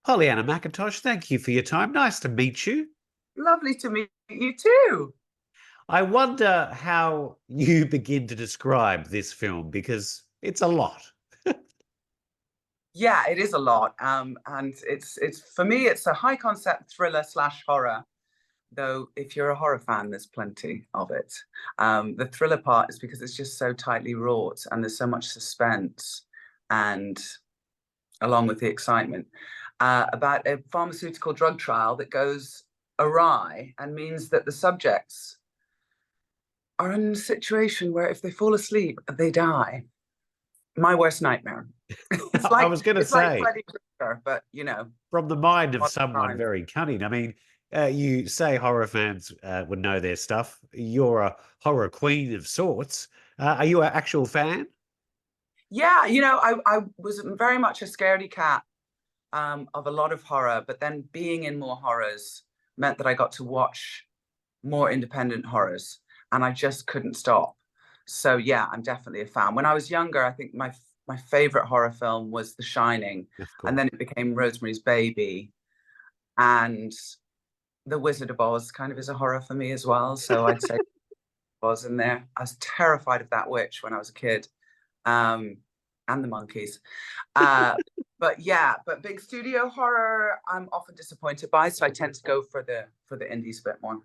Pollyanna McIntosh, thank you for your time. Nice to meet you. Lovely to meet you too. I wonder how you begin to describe this film because it's a lot. Yeah, it is a lot. And it's for me, it's a high concept thriller slash horror. Though, if you're a horror fan, there's plenty of it. The thriller part is because it's just so tightly wrought, and there's so much suspense, and along with the excitement about a pharmaceutical drug trial that goes awry and means that the subjects are in a situation where if they fall asleep, they die. My worst nightmare. It's I like was going to it's like say, Freddy Krueger, but from the mind of modern someone times. very cunning. I mean, you say horror fans would know their stuff. You're a horror queen of sorts. Are you an actual fan? Yeah, I was very much a scaredy cat of a lot of horror, but then being in more horrors meant that I got to watch more independent horrors, and I just couldn't stop. So yeah, I'm definitely a fan. When I was younger, I think my favorite horror film was The Shining, Of and course. then it became Rosemary's Baby, and The Wizard of Oz kind of is a horror for me as well. So I'd say was in there. I was terrified of that witch when I was a kid, um, and the monkeys. Uh, but yeah, but big studio horror, I'm often disappointed by, so I tend to go for the indies a bit more.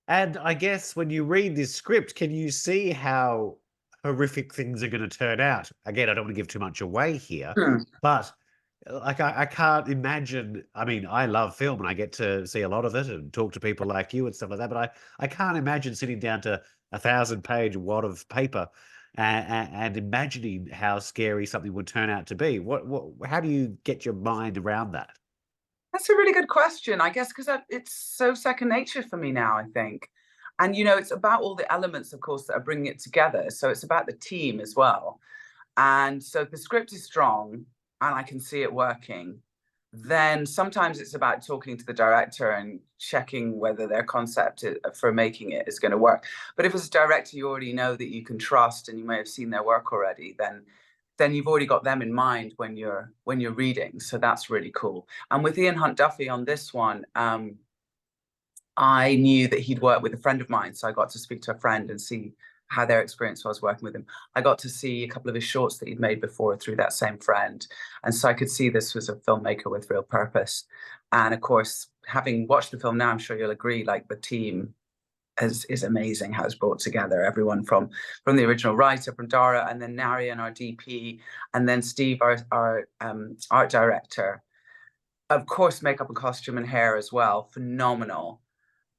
And I guess when you read this script, can you see how horrific things are going to turn out? Again, I don't want to give too much away here, Hmm. but like I can't imagine. I mean, I love film and I get to see a lot of it and talk to people like you and stuff like that. But I can't imagine sitting down to 1,000-page wad of paper and imagining how scary something would turn out to be. How do you get your mind around that? That's a really good question. I guess because it's so second nature for me now, I think. And it's about all the elements, of course, that are bringing it together. So it's about the team as well. And so the script is strong and I can see it working. Then sometimes it's about talking to the director and checking whether their concept for making it is going to work. But if it's a director you already know that you can trust and you may have seen their work already, then you've already got them in mind when you're reading. So that's really cool. And with Ian Hunt Duffy on this one, I knew that he'd worked with a friend of mine, so I got to speak to a friend and see how their experience was working with him. I got to see a couple of his shorts that he'd made before through that same friend, and so I could see this was a filmmaker with real purpose. And of course, having watched the film now, I'm sure you'll agree, like the team is amazing how it's brought together. Everyone from the original writer, from Dara, and then Narian, our DP, and then Steve, our art director. Of course, makeup and costume and hair as well, phenomenal.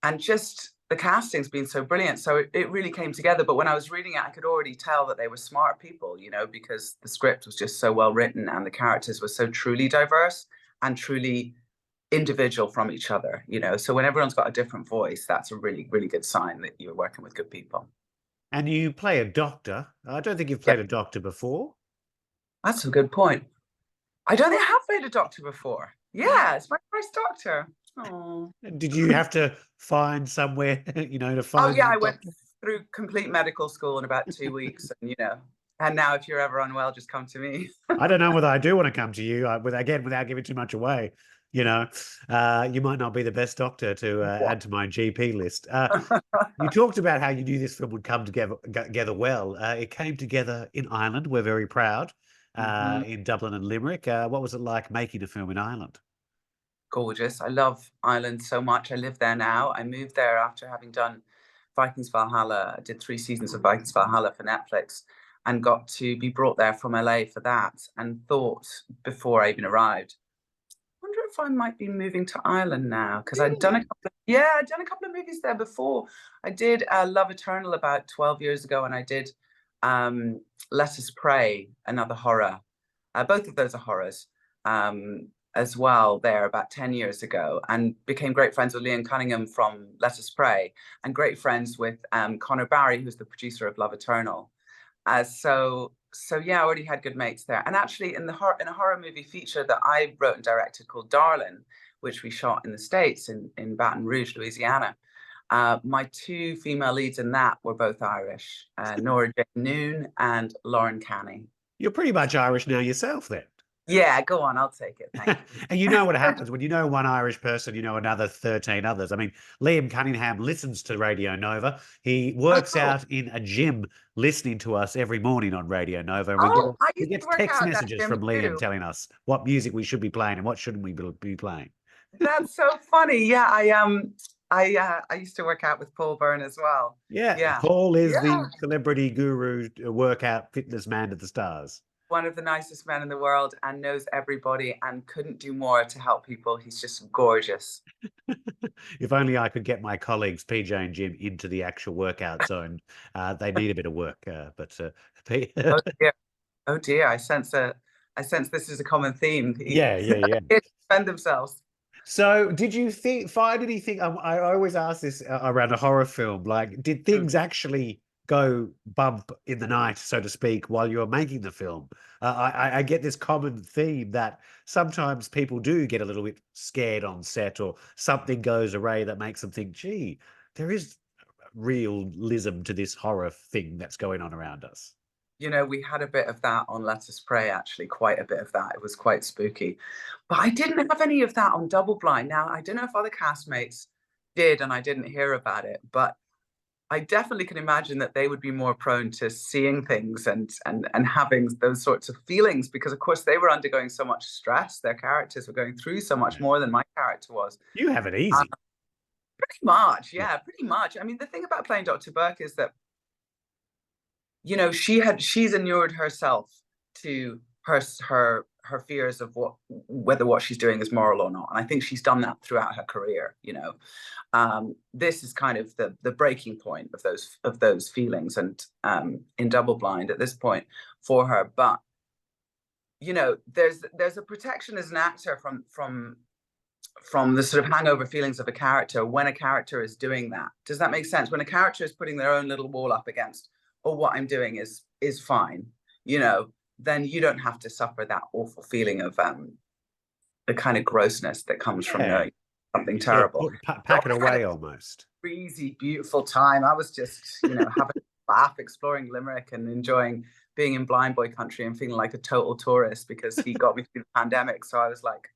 And just the casting's been so brilliant. So it really came together. But when I was reading it, I could already tell that they were smart people, because the script was just so well written and the characters were so truly diverse and truly individual from each other. So when everyone's got a different voice, that's a really, really good sign that you're working with good people. And you play a doctor. I don't think you've Yeah, played a doctor before. that's a good point. I don't think I have played a doctor before. Yeah, it's my first doctor. Oh. Did you have to find somewhere, to Oh find yeah, I that went doctor? through complete medical school in about 2 weeks, and now if you're ever unwell, just come to me. I don't know whether I do want to come to you, without giving too much away. You know, you might not be the best doctor to add to my GP list. You talked about how you knew this film would come together well. It came together in Ireland. We're very proud. Mhm. In Dublin and Limerick. What was it like making a film in Ireland? Gorgeous. I love Ireland so much. I live there now. I moved there after having done Vikings Valhalla. I did 3 seasons of Vikings Valhalla for Netflix and got to be brought there from LA for that and thought before I even arrived, wonder if I might be moving to Ireland now because Really? I'd done a couple of movies there before. I did Love Eternal about 12 years ago, and I did um, Let Us Pray, another horror. Both of those are horrors as well. There about 10 years ago, and became great friends with Liam Cunningham from Let Us Pray, and great friends with Connor Barry, who's the producer of Love Eternal. So yeah, I already had good mates there. And actually, in a horror movie feature that I wrote and directed called Darlin, which we shot in the States in Baton Rouge, Louisiana. My two female leads in that were both Irish, Nora Jane Noon and Lauren Canny. You're pretty much Irish now yourself, then. Yeah, go on, I'll take it. Thank you. And you know what happens when you know one Irish person, you know another 13 others. I mean, Liam Cunningham listens to Radio Nova. He Oh, works cool. out in a gym listening to us every morning on Radio Nova. And Oh, I we used to get work text out at that messages gym from Liam too. telling us what music we should be playing and what shouldn't we be playing. That's so funny. Yeah, I used to work out with Paul Byrne as well. Yeah, Yeah. Paul is Yeah. the celebrity guru, workout fitness man to the stars. One of the nicest men in the world and knows everybody and couldn't do more to help people. He's just gorgeous. If only I could get my colleagues, PJ and Jim, into the actual workout zone. They need a bit of work, Oh dear. Oh dear. I sense this is a common theme. yeah, yeah, yeah. Defend themselves. So, did you find anything? I always ask this around a horror film. Like, did things actually go bump in the night, so to speak, while you were making the film? I get this common theme that sometimes people do get a little bit scared on set, or something goes awry that makes them think, "Gee, there is realism to this horror thing that's going on around us." You know, we had a bit of that on Let Us Pray, actually, quite a bit of that. It was quite spooky. But I didn't have any of that on Double Blind. Now, I don't know if other castmates did, and I didn't hear about it, but I definitely can imagine that they would be more prone to seeing things and having those sorts of feelings, because of course they were undergoing so much stress. Their characters were going through so much more than my character was. You have it easy. Pretty much, yeah, pretty much. I mean, the thing about playing Dr. Burke is that, you know, she's inured herself to her fears of whether what she's doing is moral or not, and I think she's done that throughout her career. You know, this is kind of the breaking point of those feelings, and in Double Blind at this point for her. But you know, there's a protection as an actor from the sort of hangover feelings of a character when a character is doing that. Does that make sense? When a character is putting their own little wall up against, oh, what I'm doing is fine, you know, then you don't have to suffer that awful feeling of the kind of grossness that comes from knowing something terrible. Pack it away almost. Crazy, beautiful time. I was just, you know, having a laugh, exploring Limerick and enjoying being in blind boy country and feeling like a total tourist because he got me through the pandemic. So I was like,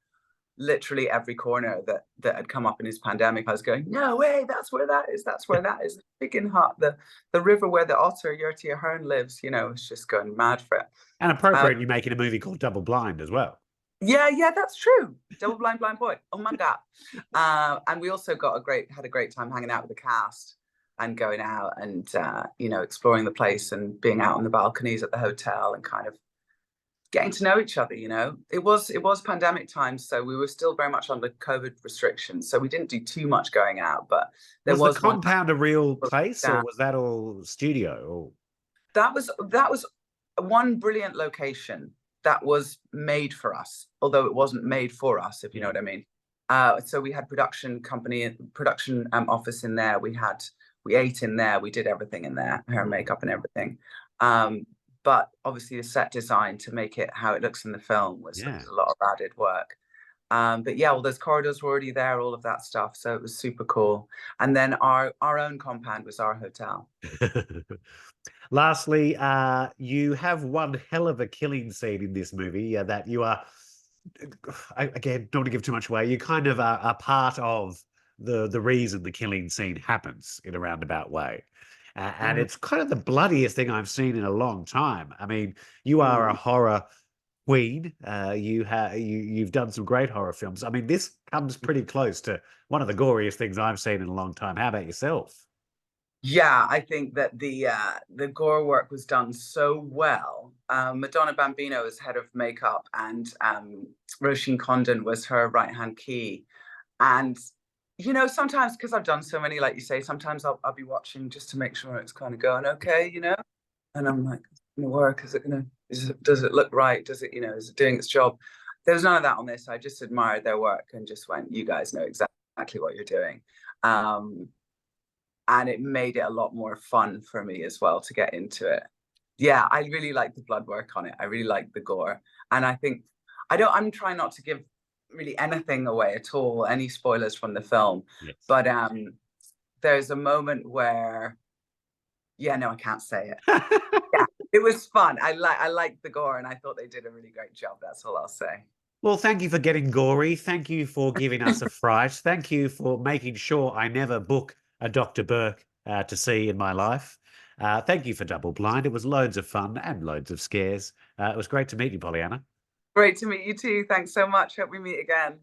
literally every corner that had come up in his pandemic, I was going, no way, that's where that is. That's where that is. The chicken hut, the river where the otter Yertia Hearn lives, you know, it's just going mad for it. And appropriately making a movie called Double Blind as well. Yeah, that's true. Double Blind Boy. Oh my God. And we also had a great time hanging out with the cast and going out and, you know, exploring the place and being out on the balconies at the hotel and kind of getting to know each other. You know, it was pandemic times, so we were still very much under COVID restrictions, so we didn't do too much going out. But there was the compound a real place, or was that all studio? Or that was one brilliant location that was made for us, although it wasn't made for us, if you know what I mean. So we had production office in there. We ate in there. We did everything in there, hair and makeup and everything. But obviously the set design to make it how it looks in the film was a lot of added work. But yeah, all those corridors were already there, all of that stuff. So it was super cool. And then our own compound was our hotel. Lastly, you have one hell of a killing scene in this movie that you are, again, don't want to give too much away, you kind of are part of the reason the killing scene happens in a roundabout way. And it's kind of the bloodiest thing I've seen in a long time. I mean, you are a horror queen. You've done some great horror films. I mean, this comes pretty close to one of the goriest things I've seen in a long time. How about yourself? Yeah, I think that the gore work was done so well. Madonna Bambino is head of makeup, and Roisin Condon was her right-hand key. And you know, sometimes because I've done so many, like you say, sometimes I'll be watching just to make sure it's kind of going okay, you know. And I'm like, is it gonna work? Does it look right? Does it, you know, is it doing its job? There was none of that on this. I just admired their work and just went, you guys know exactly what you're doing. And it made it a lot more fun for me as well to get into it. Yeah, I really like the blood work on it. I really like the gore. And I think I'm trying not to give really anything away at all, any spoilers from the film. Yes. But there's a moment where, yeah, no, I can't say it. Yeah, It was fun. I liked the gore, and I thought they did a really great job. That's all I'll say. Well, thank you for getting gory. Thank you for giving us a fright. Thank you for making sure I never book a Dr. Burke to see in my life. Thank you for Double Blind. It was loads of fun and loads of scares. It was great to meet you, Pollyanna. Great to meet you too. Thanks so much. Hope we meet again.